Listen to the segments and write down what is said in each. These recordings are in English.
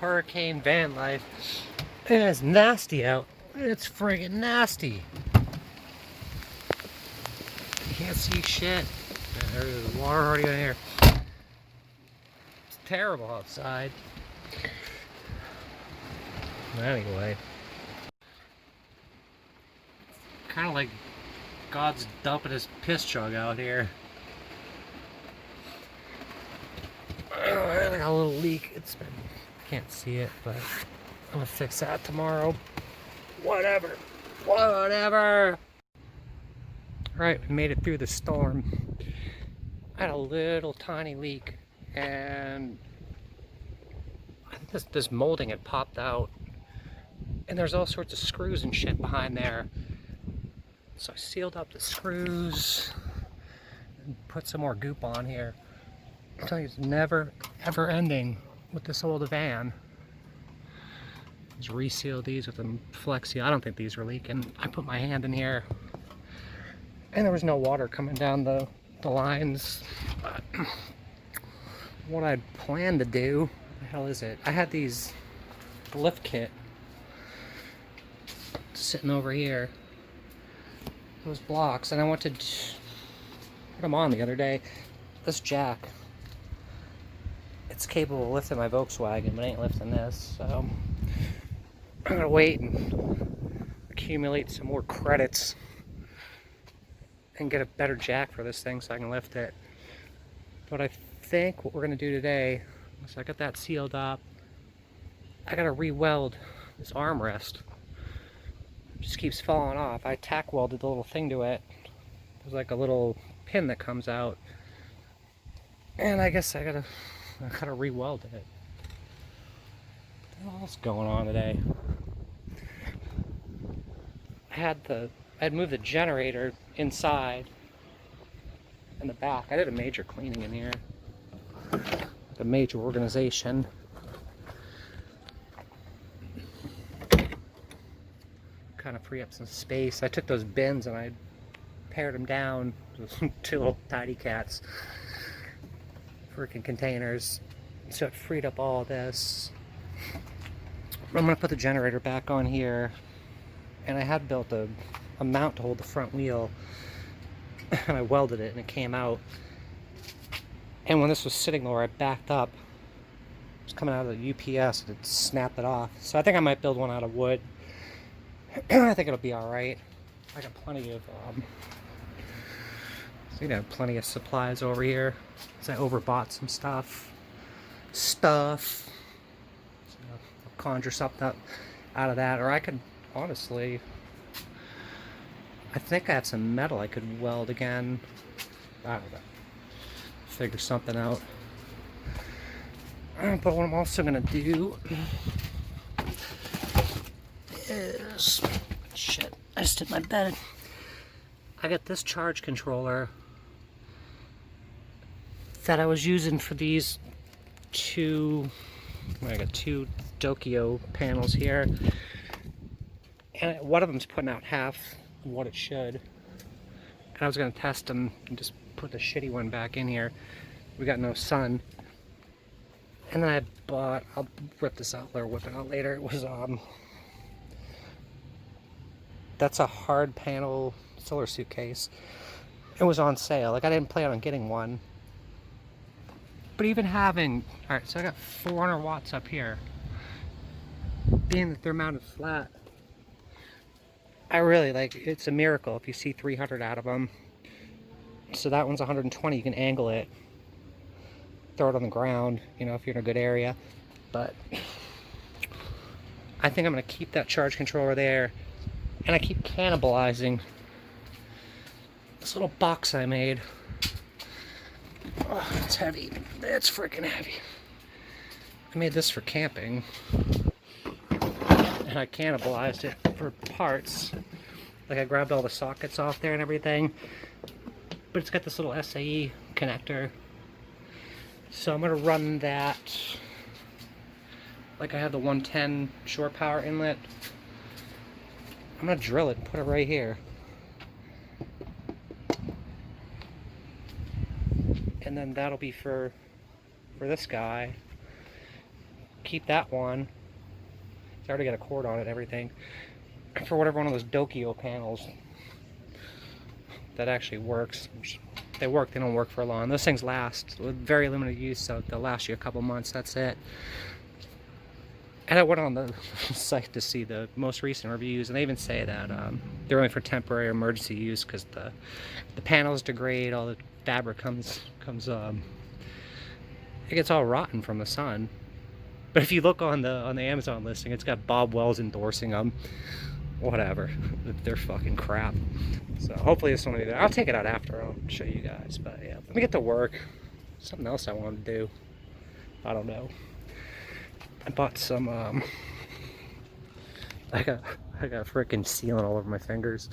hurricane van life. It is nasty out. It's friggin' nasty. You can't see shit. There's water already in here. It's terrible outside. Anyway, kind of like God's dumping his piss jug out here. Oh, I got a little leak. It's been, can't see it, but I'm gonna fix that tomorrow. Whatever. Whatever. Alright, we made it through the storm. I had a little tiny leak, and I think this molding had popped out. And there's all sorts of screws and shit behind there. So I sealed up the screws and put some more goop on here. I'm telling you, it's never, ever ending with this old van. Just reseal these with a Flexi. I don't think these were leaking. I put my hand in here, and there was no water coming down the lines. But what I'd planned to do, what the hell is it? I had these lift kit sitting over here. Those blocks, and I went to put them on the other day. This jack, it's capable of lifting my Volkswagen, but it ain't lifting this, so I'm gonna wait and accumulate some more credits and get a better jack for this thing so I can lift it. But I think what we're gonna do today is I got that sealed up. I gotta re-weld this armrest. It just keeps falling off. I tack welded the little thing to it. There's like a little pin that comes out, and I guess I gotta re-weld it. What else is going on today? I had moved the generator inside in the back. I did a major cleaning in here, a major organization. Kind of free up some space. I took those bins and I pared them down. Two little tidy cats, freaking containers. So it freed up all this. I'm gonna put the generator back on here, and I had built a mount to hold the front wheel, and I welded it and it came out. And when this was sitting there, I backed up. It was coming out of the UPS and it snapped it off. So I think I might build one out of wood. I think it'll be alright. I got plenty of plenty of supplies over here. So I overbought some stuff. So I'll conjure something up out of that. Or I could, honestly, I think I have some metal I could weld again. I don't know. Figure something out. But what I'm also gonna do is, shit, I just did my bed. I got this charge controller that I was using for these two, I got two Dokio panels here, and one of them's putting out half of what it should. And I was gonna test them and just put the shitty one back in here. We got no sun. And then I bought, I'll rip this out or whip it out later. It was that's a hard panel solar suitcase. It was on sale. Like, I didn't plan on getting one. But even having, alright, so I got 400 watts up here. Being that they're mounted flat, I really like, it's a miracle if you see 300 out of them. So that one's 120, you can angle it. Throw it on the ground, you know, if you're in a good area. But I think I'm going to keep that charge controller there. And I keep cannibalizing this little box I made. Oh, it's heavy. It's freaking heavy. I made this for camping. And I cannibalized it for parts. Like, I grabbed all the sockets off there and everything. But it's got this little SAE connector. So I'm going to run that. Like, I have the 110 shore power inlet. I'm going to drill it and put it right here. And then that'll be for this guy. keep that one. It's already got a cord on it and everything. For whatever one of those Dokio panels that actually works. They work, they don't work for long. Those things last with very limited use, so they'll last you a couple months, that's it. And I went on the site to see the most recent reviews, and they even say that they're only for temporary emergency use because the panels degrade, all the fabric comes it gets all rotten from the sun. But if you look on the Amazon listing, it's got Bob Wells endorsing them. Whatever, they're fucking crap. So hopefully this one will be there. I'll take it out after. I'll show you guys. But yeah, let me get to work. Something else I want to do. I don't know. I bought some. I got freaking sealant all over my fingers.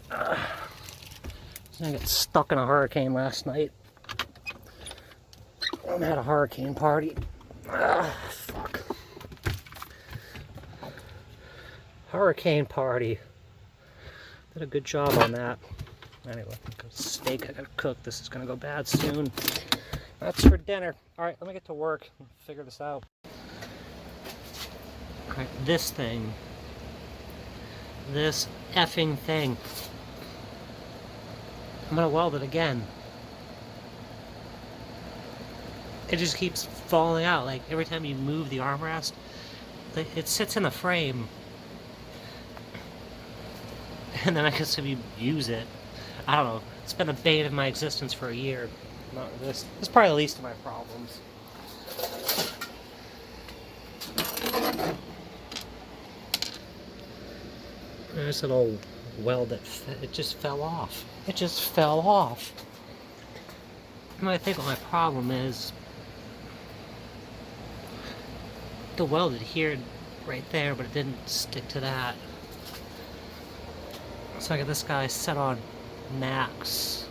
I got stuck in a hurricane last night. I had a hurricane party. Fuck. Hurricane party. Did a good job on that. Anyway, steak I gotta cook. This is gonna go bad soon. That's for dinner. Alright, let me get to work and figure this out. Alright, this thing. This effing thing. I'm gonna weld it again. It just keeps falling out. Like every time you move the armrest, it sits in the frame. And then I guess if you use it, I don't know. It's been a bane of my existence for a year. Not this. This is probably the least of my problems. There's an old weld that it just fell off. It just fell off. And I think what my problem is, the weld adhered right there, but it didn't stick to that. So I got this guy set on max.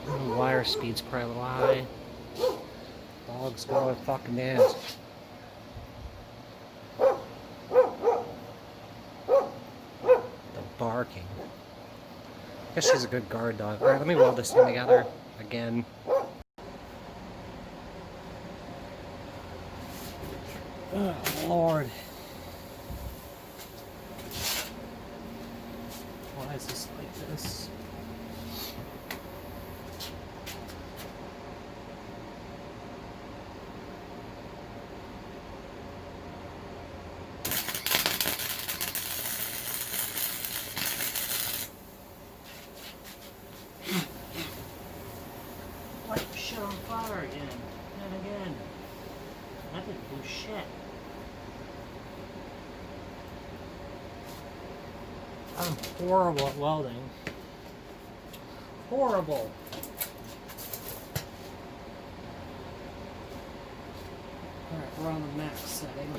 The wire speed's probably a little high. Dog's going fucking dance. The barking. I guess she's a good guard dog. Alright, let me weld this thing together again. Oh, Lord. Why is this like this? Light shit on fire again and again. That didn't do shit. I'm horrible at welding. Horrible. Alright, we're on the max setting.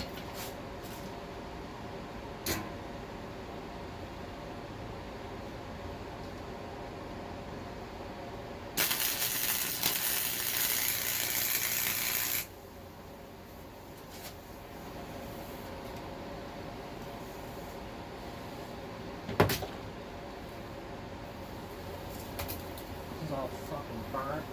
All fucking burnt.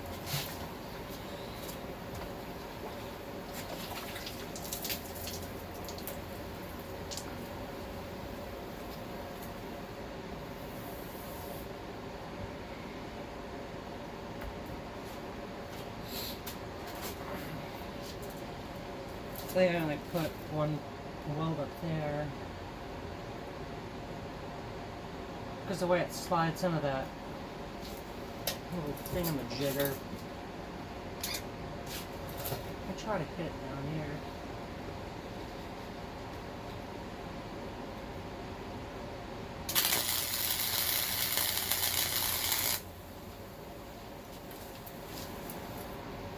So I only put one weld up there because the way it slides into that little thingamajigger. I try to hit it down here.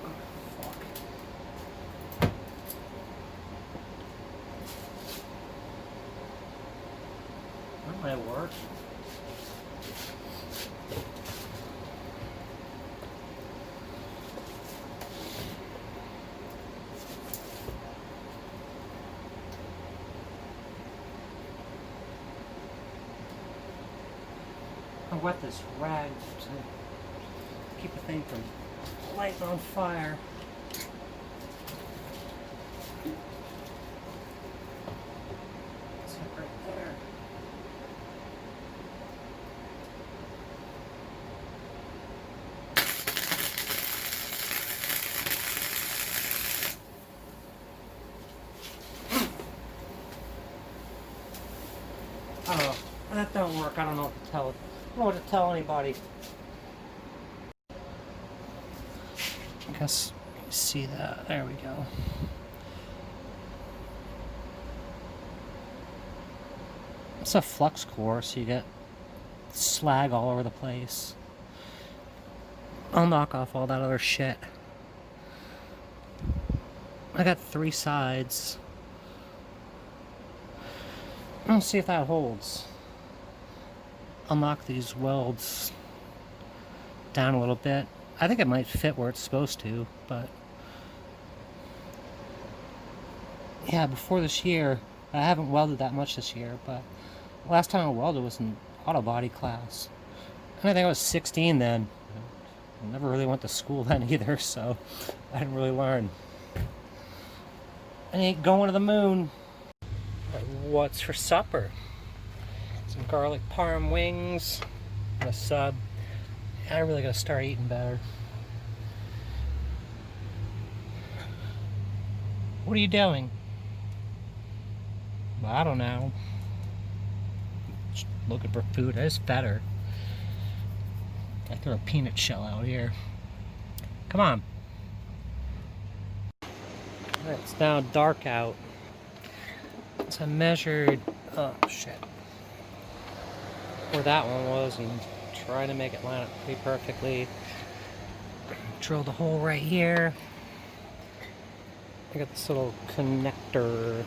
Oh, fuck. That might work. I wet this rag to keep the thing from lighting on fire. that don't work, I don't know what to tell. I don't know what to tell anybody. I guess you see that. There we go. It's a flux core, so you get slag all over the place. I'll knock off all that other shit. I got 3 sides. Let's see if that holds. I'll knock these welds down a little bit. I think it might fit where it's supposed to, but yeah, before this year, I haven't welded that much this year, but last time I welded was in auto body class. And I think I was 16 then. I never really went to school then either, so I didn't really learn. I ain't going to the moon. What's for supper? Some garlic parm wings and a sub. I really gotta start eating better. What are you doing? Well, I don't know. Just looking for food. I just fed her. I threw a peanut shell out here. Come on. It's now dark out. So I measured, oh shit, where that one was and trying to make it line up pretty perfectly. Drilled a hole right here. I got this little connector.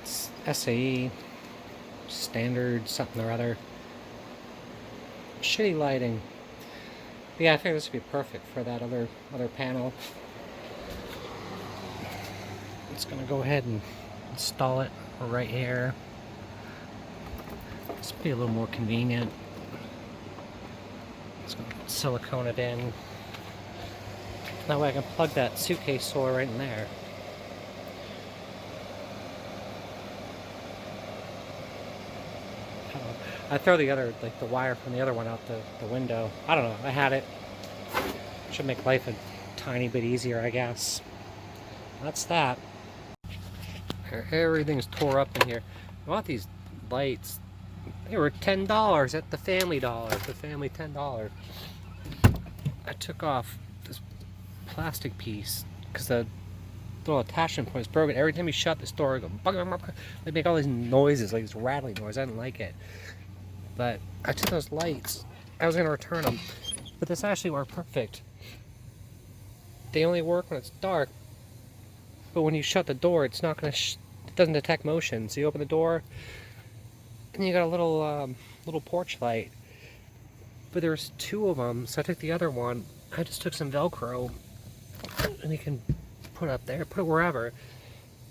It's SAE, standard something or other. Shitty lighting. But yeah, I figured this would be perfect for that other panel. It's gonna go ahead and install it right here. This will be a little more convenient. It's gonna silicone it in. That way I can plug that suitcase solar right in there. I throw the other, like the wire from the other one out the window. I don't know, I had it. Should make life a tiny bit easier, I guess. That's that. Everything's tore up in here. I want these lights. They were $10 at the Family Dollar. The Family $10. I took off this plastic piece because the little attachment point is broken. Every time you shut this door, they make all these noises, like this rattling noise. I didn't like it. But I took those lights. I was going to return them. But this actually worked perfect. They only work when it's dark. But when you shut the door, it's not going to... it doesn't detect motion. So you open the door, and you got a little little porch light. But there's 2 of them, so I took the other one. I just took some Velcro, and you can put it up there, put it wherever.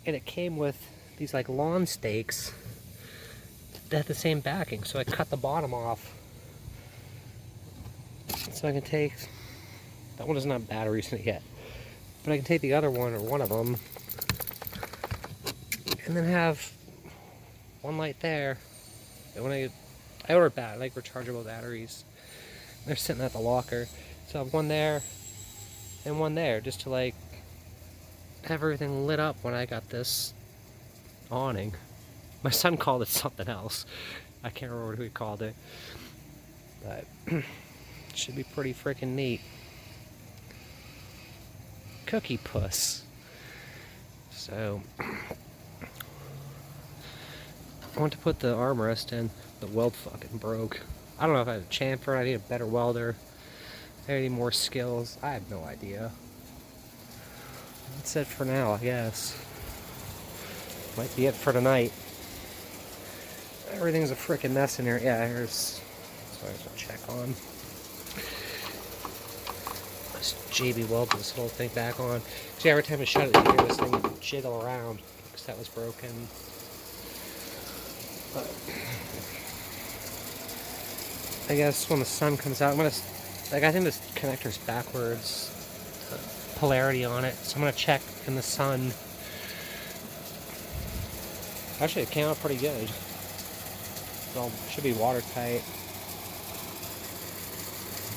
And it came with these like lawn stakes that had the same backing, so I cut the bottom off. So I can take... that one doesn't have batteries in it yet. But I can take the other one, or one of them, and then have one light there. And when I ordered like rechargeable batteries. They're sitting at the locker. So I have one there and one there, just to like have everything lit up when I got this awning. My son called it something else. I can't remember who he called it. But it should be pretty freaking neat. Cookie puss. So I want to put the armrest in. The weld fucking broke. I don't know if I have a chamfer. I need a better welder. I need more skills. I have no idea. That's it for now, I guess. Might be it for tonight. Everything's a freaking mess in here. Yeah, here's... so I have to check on. Let's JB weld this whole thing back on. See, every time I shut it, you hear this thing jiggle around. Because that was broken. But I guess when the sun comes out, I'm gonna... like, I think this connector's backwards. Polarity on it. So I'm gonna check in the sun. Actually, it came out pretty good. So it should be watertight.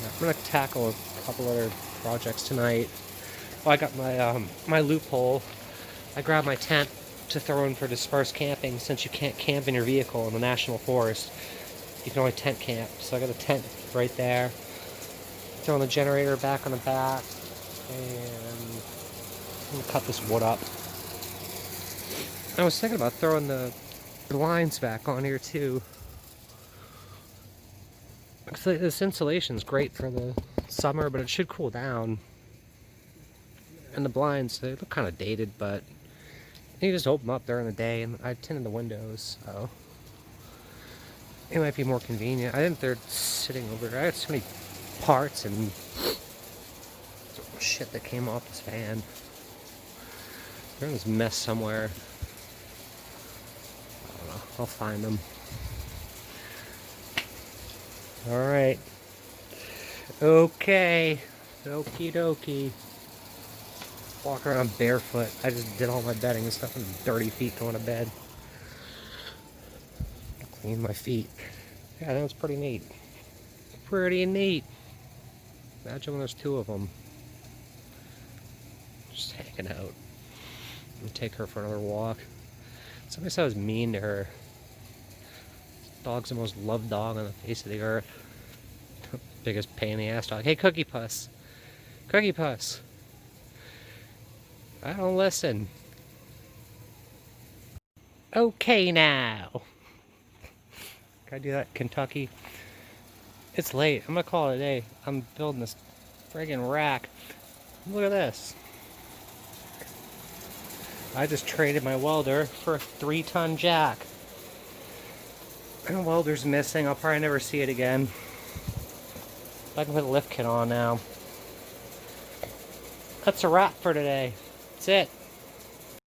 I'm gonna tackle a couple other projects tonight. Oh, I got my my loophole. I grabbed my tent to throw in for dispersed camping, since you can't camp in your vehicle in the national forest. You can only tent camp. So I got a tent right there. Throwing the generator back on the back. And I'm going to cut this wood up. I was thinking about throwing the blinds back on here too. This insulation's great for the summer, but it should cool down. And the blinds, they look kind of dated, but you just open them up during the day, and I tinted the windows, so it might be more convenient. I think they're sitting over here. I got so many parts and shit that came off this fan. They're in this mess somewhere. I don't know. I'll find them. Alright. Okay. Okie dokie. Walk around barefoot. I just did all my bedding and stuff, and dirty feet going to bed. Clean my feet. Yeah, that was pretty neat. Pretty neat. Imagine when there's two of them. Just hanging out. I'm gonna take her for another walk. Somebody said I was mean to her. Dog's the most loved dog on the face of the earth. Biggest pain in the ass dog. Hey, Cookie Puss. Cookie Puss. I don't listen. Okay now. Can I do that, Kentucky? It's late. I'm gonna call it a day. I'm building this friggin' rack. Look at this. I just traded my welder for a 3-ton jack. And the welder's missing. I'll probably never see it again. I can put the lift kit on now. That's a wrap for today. That's it.